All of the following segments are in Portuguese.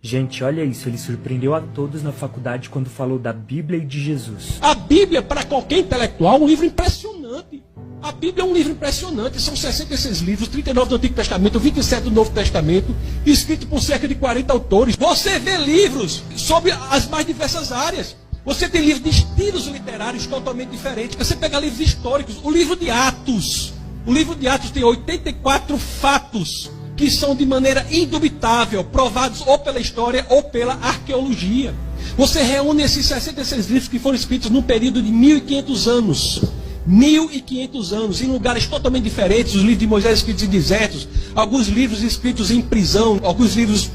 Gente, olha isso, ele surpreendeu a todos na faculdade quando falou da Bíblia e de Jesus. A Bíblia, para qualquer intelectual, é um livro impressionante. A Bíblia é um livro impressionante. São 66 livros, 39 do Antigo Testamento, 27 do Novo Testamento, escrito por cerca de 40 autores. Você vê livros sobre as mais diversas áreas. Você tem livros de estilos literários totalmente diferentes. Você pega livros históricos. O livro de Atos. O livro de Atos tem 84 fatos que são de maneira indubitável, provados ou pela história ou pela arqueologia. Você reúne esses 66 livros que foram escritos num período de 1.500 anos. 1.500 anos, em lugares totalmente diferentes. Os livros de Moisés escritos em desertos, alguns livros escritos em prisão, alguns livros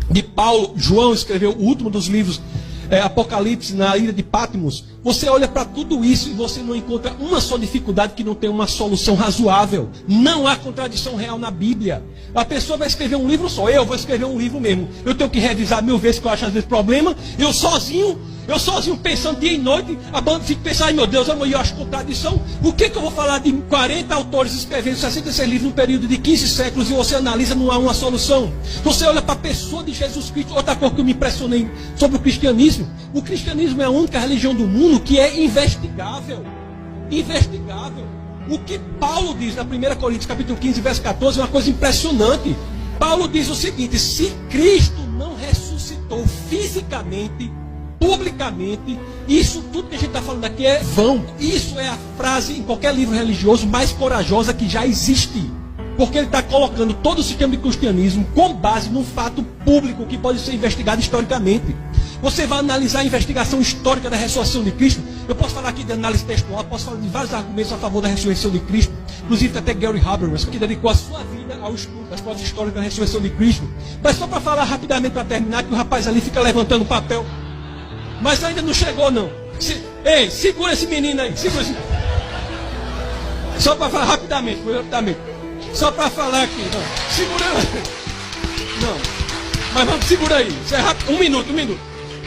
de Paulo. João escreveu o último dos livros, Apocalipse, na ilha de Patmos. Você olha para tudo isso e você não encontra uma só dificuldade que não tenha uma solução razoável. Não há contradição real na Bíblia. A pessoa vai escrever um livro só. Eu vou escrever um livro mesmo. Eu tenho que revisar 1000 vezes, que eu acho às vezes problema. Eu sozinho pensando dia e noite, a banda fica pensando, ai meu Deus, eu acho contradição. O que eu vou falar de 40 autores escrevendo 66 livros num período de 15 séculos e você analisa, não há uma solução. Você olha para a pessoa de Jesus Cristo. Outra coisa que eu me impressionei sobre o cristianismo é a única religião do mundo que é investigável. Investigável. O que Paulo diz na 1 Coríntios capítulo 15, verso 14 é uma coisa impressionante. Paulo diz o seguinte: se Cristo não ressuscitou fisicamente, publicamente, isso tudo que a gente está falando aqui é vão. Isso é a frase em qualquer livro religioso mais corajosa que já existe. Porque ele está colocando todo o sistema de cristianismo com base num fato público que pode ser investigado historicamente. Você vai analisar a investigação histórica da ressurreição de Cristo. Eu posso falar aqui de análise textual, posso falar de vários argumentos a favor da ressurreição de Cristo. Inclusive até Gary Habermas, que dedicou a sua vida ao estudo das provas históricas da ressurreição de Cristo. Mas só para falar rapidamente, para terminar, que o rapaz ali fica levantando o papel. Mas ainda não chegou não. Ei, segura esse menino aí. Segura esse... Só para falar rapidamente. Só para falar aqui. Não. Segura. Não. Mas vamos, segura aí. Isso é rápido. Um minuto.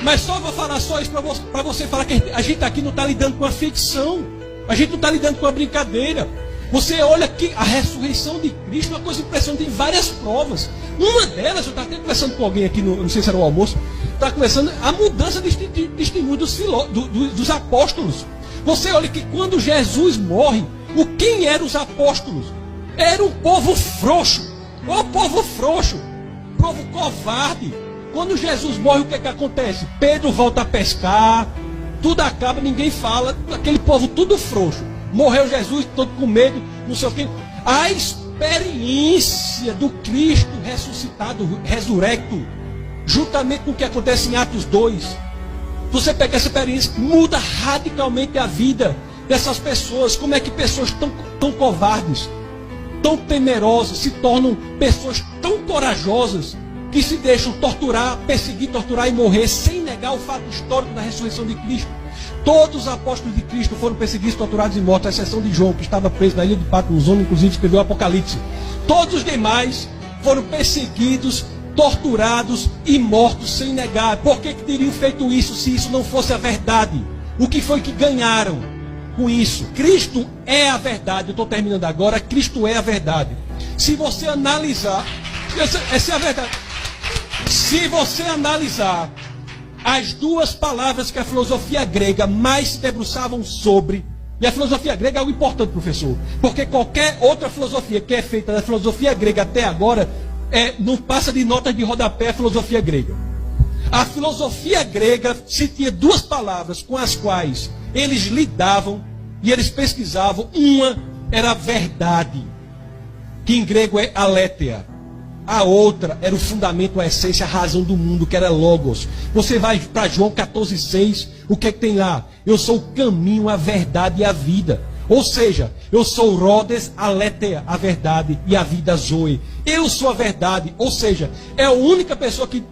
Mas só vou falar só isso para você falar que a gente aqui não está lidando com a ficção. A gente não está lidando com a brincadeira. Você olha que a ressurreição de Cristo é uma coisa impressionante, tem várias provas. Uma delas, eu estava até conversando com alguém aqui, não sei se era o almoço, estava conversando a mudança de testemunho dos apóstolos. Você olha que quando Jesus morre, quem eram os apóstolos? Era um povo frouxo. O povo frouxo, povo covarde. Quando Jesus morre, o que é que acontece? Pedro volta a pescar, tudo acaba, ninguém fala, aquele povo tudo frouxo. Morreu Jesus, todo com medo, não sei o quê. A experiência do Cristo ressuscitado, resurrecto, juntamente com o que acontece em Atos 2, você pega essa experiência, muda radicalmente a vida dessas pessoas. Como é que pessoas tão covardes, tão temerosas, se tornam pessoas tão corajosas, que se deixam torturar, perseguir, torturar e morrer, sem negar o fato histórico da ressurreição de Cristo. Todos os apóstolos de Cristo foram perseguidos, torturados e mortos, à exceção de João, que estava preso na ilha de Patmos, onde inclusive escreveu o Apocalipse. Todos os demais foram perseguidos, torturados e mortos sem negar. Por que teriam feito isso se isso não fosse a verdade? O que foi que ganharam com isso? Cristo é a verdade. Eu estou terminando agora. Cristo é a verdade. Se você analisar, essa é a verdade. Se você analisar as duas palavras que a filosofia grega mais se debruçavam sobre, e a filosofia grega é algo importante, professor, porque qualquer outra filosofia que é feita da filosofia grega até agora não passa de notas de rodapé a filosofia grega. A filosofia grega se tinha duas palavras com as quais eles lidavam e eles pesquisavam. Uma era a verdade, que em grego é aletheia. A outra era o fundamento, a essência, a razão do mundo, que era logos. Você vai para João 14,6, o que é que tem lá? Eu sou o caminho, a verdade e a vida. Ou seja, eu sou Rhodes, aletheia, a verdade, e a vida zoe. Eu sou a verdade, ou seja, é a única pessoa que